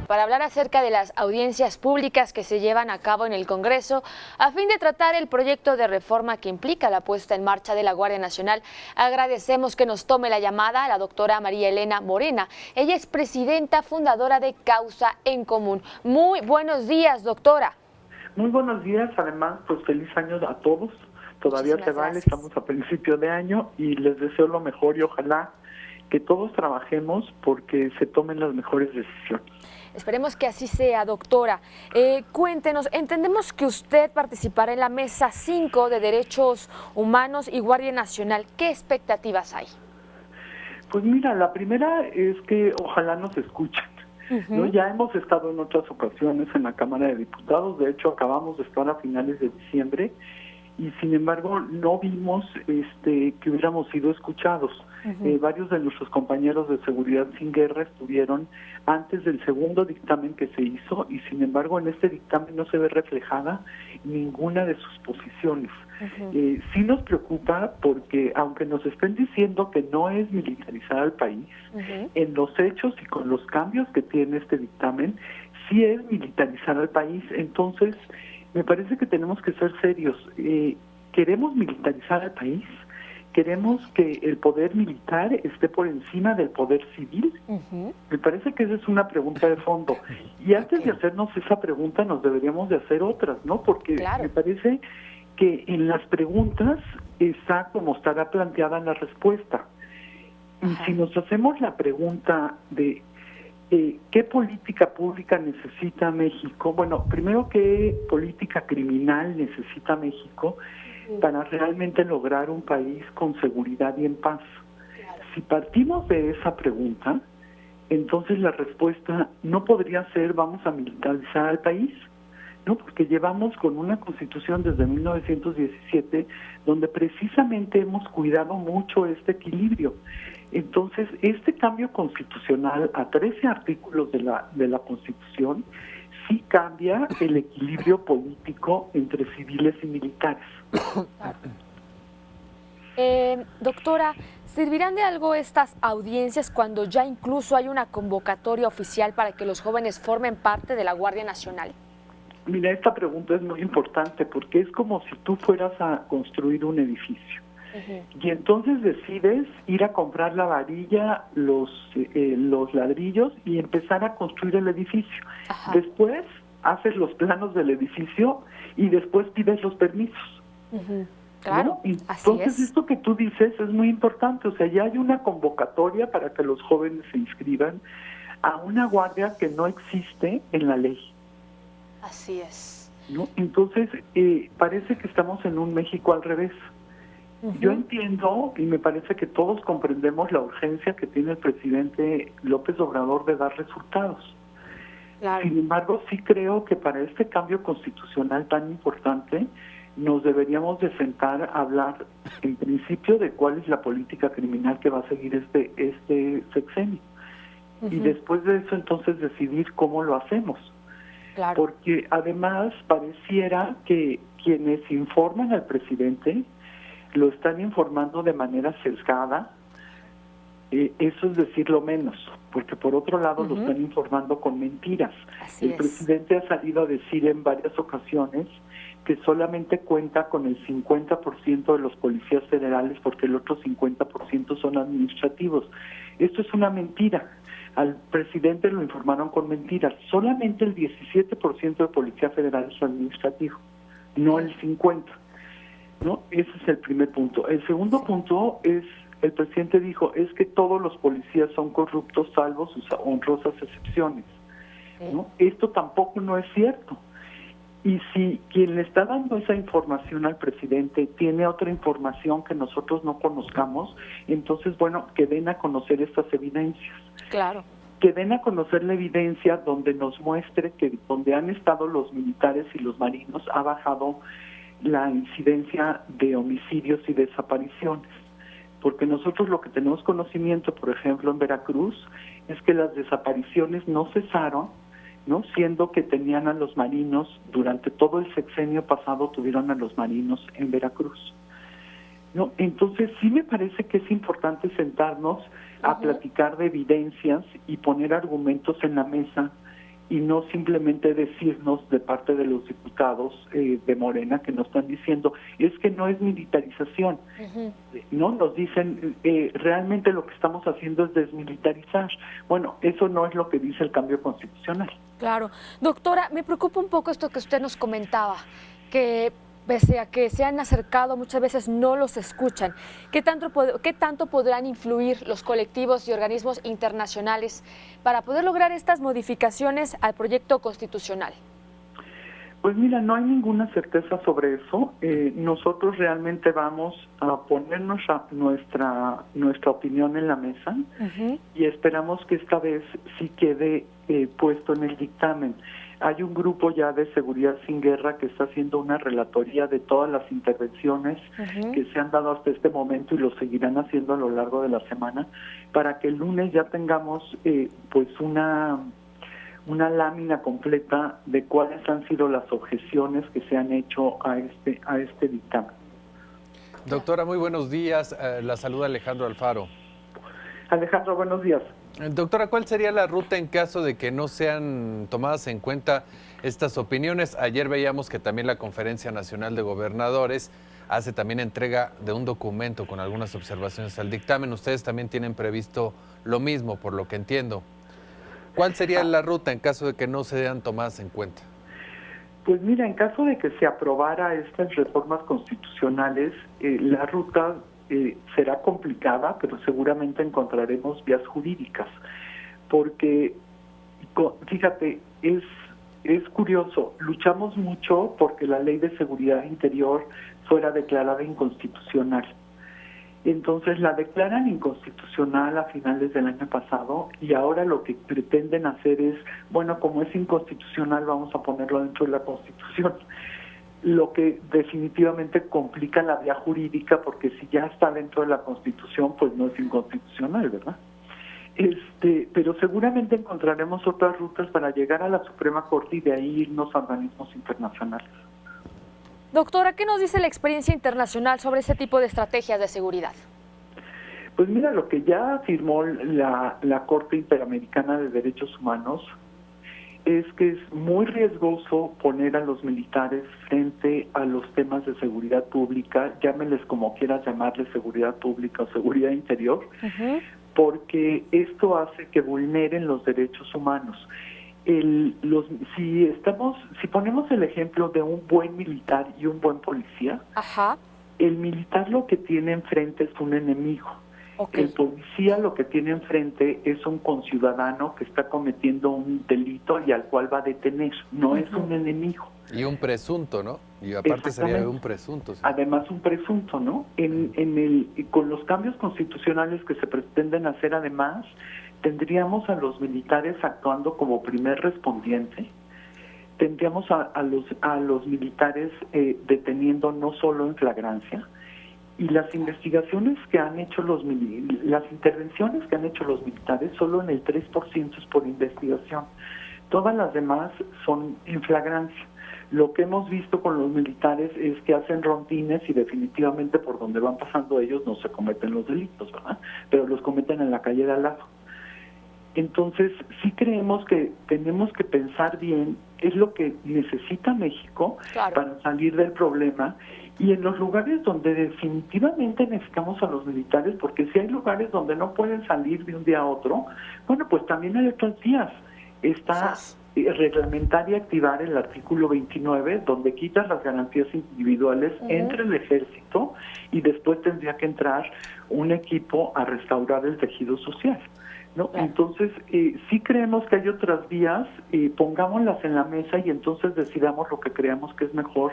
para hablar acerca de las audiencias públicas que se llevan a cabo en el Congreso a fin de tratar el proyecto de reforma que implica la puesta en marcha de la Guardia Nacional. Agradecemos que nos tome la llamada a la doctora María Elena Morena. Ella es presidenta fundadora de Causa en Común. Muy buenos días, doctora. Muy buenos días, además, pues feliz año a todos. Todavía Muchísimas se vale, gracias. estamos a principio de año y les deseo lo mejor y ojalá que todos trabajemos porque se tomen las mejores decisiones. Esperemos que así sea, doctora. Cuéntenos, entendemos que usted participará en la Mesa 5 de Derechos Humanos y Guardia Nacional. ¿Qué expectativas hay? Pues mira, la primera es que ojalá nos escuchen. ¿No? Ya hemos estado en otras ocasiones en la Cámara de Diputados, de hecho acabamos de estar a finales de diciembre y sin embargo no vimos que hubiéramos sido escuchados. Varios de nuestros compañeros de Seguridad Sin Guerra estuvieron antes del segundo dictamen que se hizo y sin embargo en este dictamen no se ve reflejada ninguna de sus posiciones. Sí nos preocupa porque aunque nos estén diciendo que no es militarizar al país, en los hechos y con los cambios que tiene este dictamen, sí es militarizar al país. Entonces, me parece que tenemos que ser serios. ¿Queremos militarizar al país? ¿Queremos que el poder militar esté por encima del poder civil? Me parece que esa es una pregunta de fondo. Y antes de hacernos esa pregunta, nos deberíamos de hacer otras, ¿no? Porque me parece que en las preguntas está como estará planteada la respuesta. Y si nos hacemos la pregunta de ¿qué política pública necesita México? Bueno, primero, ¿qué política criminal necesita México para realmente lograr un país con seguridad y en paz? Si partimos de esa pregunta, entonces la respuesta no podría ser vamos a militarizar al país, ¿no? Porque llevamos con una constitución desde 1917 donde precisamente hemos cuidado mucho este equilibrio. Entonces, este cambio constitucional a 13 artículos de la Constitución sí cambia el equilibrio político entre civiles y militares. Doctora, ¿servirán de algo estas audiencias cuando ya incluso hay una convocatoria oficial para que los jóvenes formen parte de la Guardia Nacional? Mira, esta pregunta es muy importante porque es como si tú fueras a construir un edificio. Y entonces decides ir a comprar la varilla, los ladrillos y empezar a construir el edificio. Después haces los planos del edificio y después pides los permisos. Claro, ¿no? Entonces esto que tú dices es muy importante, o sea, ya hay una convocatoria para que los jóvenes se inscriban a una guardia que no existe en la ley. Así es. ¿No? Entonces, parece que estamos en un México al revés. Yo entiendo y me parece que todos comprendemos la urgencia que tiene el presidente López Obrador de dar resultados. Sin embargo, sí creo que para este cambio constitucional tan importante nos deberíamos de sentar a hablar en principio de cuál es la política criminal que va a seguir este sexenio. Y después de eso entonces decidir cómo lo hacemos. Porque además pareciera que quienes informan al presidente lo están informando de manera sesgada, eso es decirlo menos, porque por otro lado lo están informando con mentiras. El presidente ha salido a decir en varias ocasiones que solamente cuenta con el 50% de los policías federales porque el otro 50% son administrativos. Esto es una mentira. Al presidente lo informaron con mentiras. Solamente el 17% de policía federal es administrativo, no el 50%. ¿No? Ese es el primer punto. El segundo punto es, el presidente dijo, es que todos los policías son corruptos salvo sus honrosas excepciones. ¿No? Esto tampoco no es cierto. Y si quien le está dando esa información al presidente tiene otra información que nosotros no conozcamos, entonces, bueno, que den a conocer estas evidencias. Que den a conocer la evidencia donde nos muestre que donde han estado los militares y los marinos ha bajado la incidencia de homicidios y desapariciones. Porque nosotros lo que tenemos conocimiento, por ejemplo, en Veracruz, es que las desapariciones no cesaron, ¿no? Siendo que tenían a los marinos, durante todo el sexenio pasado tuvieron a los marinos en Veracruz. ¿No? Entonces sí me parece que es importante sentarnos a platicar de evidencias y poner argumentos en la mesa y no simplemente decirnos de parte de los diputados de Morena que nos están diciendo, es que no es militarización, ¿no? Nos dicen, realmente lo que estamos haciendo es desmilitarizar. Bueno, eso no es lo que dice el cambio constitucional. Claro. Doctora, me preocupa un poco esto que usted nos comentaba, que pese a que se han acercado, muchas veces no los escuchan. ¿Qué tanto podrán influir los colectivos y organismos internacionales para poder lograr estas modificaciones al proyecto constitucional? Pues mira, no hay ninguna certeza sobre eso. Nosotros realmente vamos a poner nuestra opinión en la mesa y esperamos que esta vez sí quede puesto en el dictamen. Hay un grupo ya de Seguridad Sin Guerra que está haciendo una relatoría de todas las intervenciones que se han dado hasta este momento y lo seguirán haciendo a lo largo de la semana para que el lunes ya tengamos pues una lámina completa de cuáles han sido las objeciones que se han hecho a este dictamen. Doctora, muy buenos días. La saluda Alejandro Alfaro. Alejandro, buenos días. Doctora, ¿cuál sería la ruta en caso de que no sean tomadas en cuenta estas opiniones? Ayer veíamos que también la Conferencia Nacional de Gobernadores hace también entrega de un documento con algunas observaciones al dictamen. Ustedes también tienen previsto lo mismo, por lo que entiendo. ¿Cuál sería la ruta en caso de que no sean tomadas en cuenta? Pues mira, en caso de que se aprobara estas reformas constitucionales, la ruta será complicada, pero seguramente encontraremos vías jurídicas, porque, fíjate, es curioso, luchamos mucho porque la Ley de Seguridad Interior fuera declarada inconstitucional. Entonces la declaran inconstitucional a finales del año pasado y ahora lo que pretenden hacer es, bueno, como es inconstitucional, vamos a ponerlo dentro de la Constitución. Lo que definitivamente complica la vía jurídica, porque si ya está dentro de la Constitución, pues no es inconstitucional, ¿verdad? Pero seguramente encontraremos otras rutas para llegar a la Suprema Corte y de ahí irnos a organismos internacionales. Doctora, ¿qué nos dice la experiencia internacional sobre ese tipo de estrategias de seguridad? Pues mira, lo que ya afirmó la Corte Interamericana de Derechos Humanos es que es muy riesgoso poner a los militares frente a los temas de seguridad pública, llámenles como quieras llamarles, seguridad pública o seguridad interior, porque esto hace que vulneren los derechos humanos. Si ponemos el ejemplo de un buen militar y un buen policía, el militar lo que tiene enfrente es un enemigo. El policía lo que tiene enfrente es un conciudadano que está cometiendo un delito y al cual va a detener, no es un enemigo. Y un presunto, ¿no? Y aparte sería un presunto. Sí. Además un presunto, ¿no? Con los cambios constitucionales que se pretenden hacer, además, tendríamos a los militares actuando como primer respondiente, tendríamos a los militares deteniendo no solo en flagrancia, y las investigaciones que han hecho las intervenciones que han hecho los militares, solo en el 3% es por investigación. Todas las demás son en flagrancia. Lo que hemos visto con los militares es que hacen rondines y definitivamente por donde van pasando ellos no se cometen los delitos, ¿verdad? Pero los cometen en la calle de al lado. Entonces, sí creemos que tenemos que pensar bien qué es lo que necesita México para salir del problema, y en los lugares donde definitivamente necesitamos a los militares, porque si hay lugares donde no pueden salir de un día a otro, bueno, pues también hay otros días. Está reglamentar y activar el artículo 29, donde quitas las garantías individuales, entra el ejército y después tendría que entrar un equipo a restaurar el tejido social, ¿no? Entonces, sí creemos que hay otras vías, pongámoslas en la mesa y entonces decidamos lo que creamos que es mejor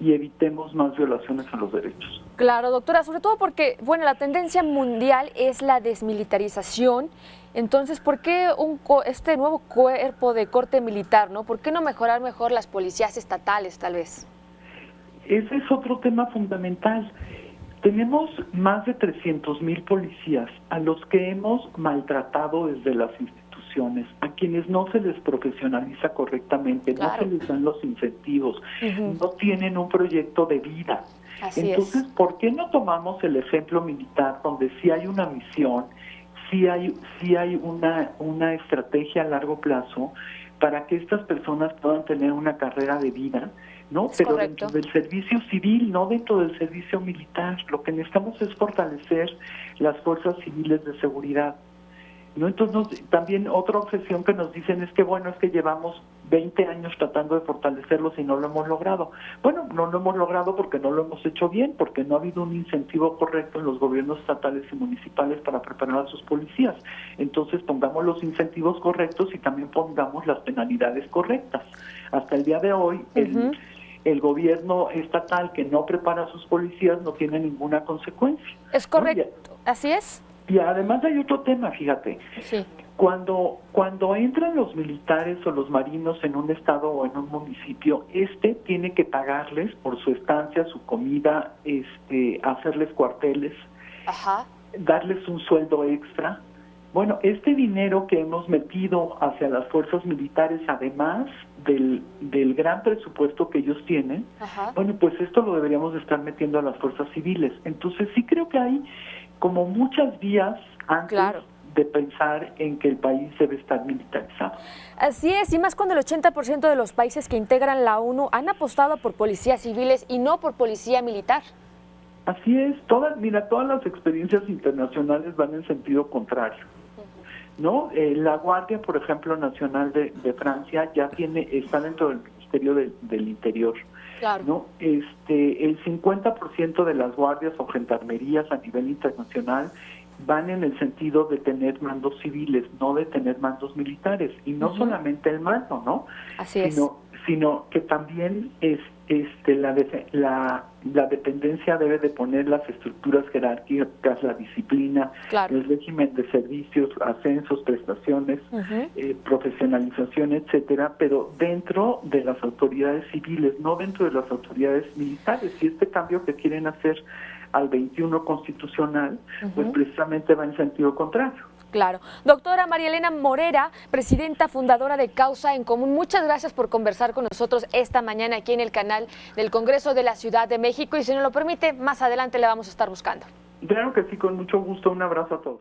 y evitemos más violaciones a los derechos. Claro, doctora, sobre todo porque, bueno, la tendencia mundial es la desmilitarización. Entonces, ¿por qué este nuevo cuerpo de corte militar, no? ¿Por qué no mejorar mejor las policías estatales, tal vez? Ese es otro tema fundamental. Tenemos más de 300,000 policías a los que hemos maltratado desde las instituciones, a quienes no se les profesionaliza correctamente, no se les dan los incentivos, no tienen un proyecto de vida. Entonces, ¿por qué no tomamos el ejemplo militar donde sí hay una misión, sí hay una estrategia a largo plazo para que estas personas puedan tener una carrera de vida, ¿no? Es Pero correcto. dentro del servicio civil, no dentro del servicio militar. Lo que necesitamos es fortalecer las fuerzas civiles de seguridad, ¿no? Entonces, también otra objeción que nos dicen es que, bueno, es que llevamos 20 años tratando de fortalecerlos y no lo hemos logrado. Bueno, no lo hemos logrado porque no lo hemos hecho bien, porque no ha habido un incentivo correcto en los gobiernos estatales y municipales para preparar a sus policías. Entonces, pongamos los incentivos correctos y también pongamos las penalidades correctas. Hasta el día de hoy, el gobierno estatal que no prepara a sus policías no tiene ninguna consecuencia. Es correcto, así es. Y además hay otro tema, fíjate. Sí. Cuando entran los militares o los marinos en un estado o en un municipio, tiene que pagarles por su estancia, su comida, hacerles cuarteles, Ajá. darles un sueldo extra. Bueno, este dinero que hemos metido hacia las fuerzas militares, además del gran presupuesto que ellos tienen, Ajá. bueno, pues esto lo deberíamos de estar metiendo a las fuerzas civiles. Entonces sí creo que hay como muchas vías antes de pensar en que el país debe estar militarizado. Así es, y más cuando el 80% de los países que integran la ONU han apostado por policías civiles y no por policía militar. Así es, todas las experiencias internacionales van en sentido contrario, ¿no? La Guardia, por ejemplo, Nacional de Francia está dentro del Ministerio del Interior. Claro. ¿No? El 50% de las guardias o gendarmerías a nivel internacional van en el sentido de tener mandos civiles, no de tener mandos militares. Y no solamente el mando, ¿no? Así sino que también la dependencia debe de poner las estructuras jerárquicas, la disciplina, el régimen de servicios, ascensos, prestaciones, profesionalización, etcétera, pero dentro de las autoridades civiles, no dentro de las autoridades militares. Y este cambio que quieren hacer al 21 constitucional, pues precisamente va en sentido contrario. Claro. Doctora María Elena Morera, presidenta fundadora de Causa en Común, muchas gracias por conversar con nosotros esta mañana aquí en el canal del Congreso de la Ciudad de México y si nos lo permite, más adelante le vamos a estar buscando. Claro que sí, con mucho gusto. Un abrazo a todos.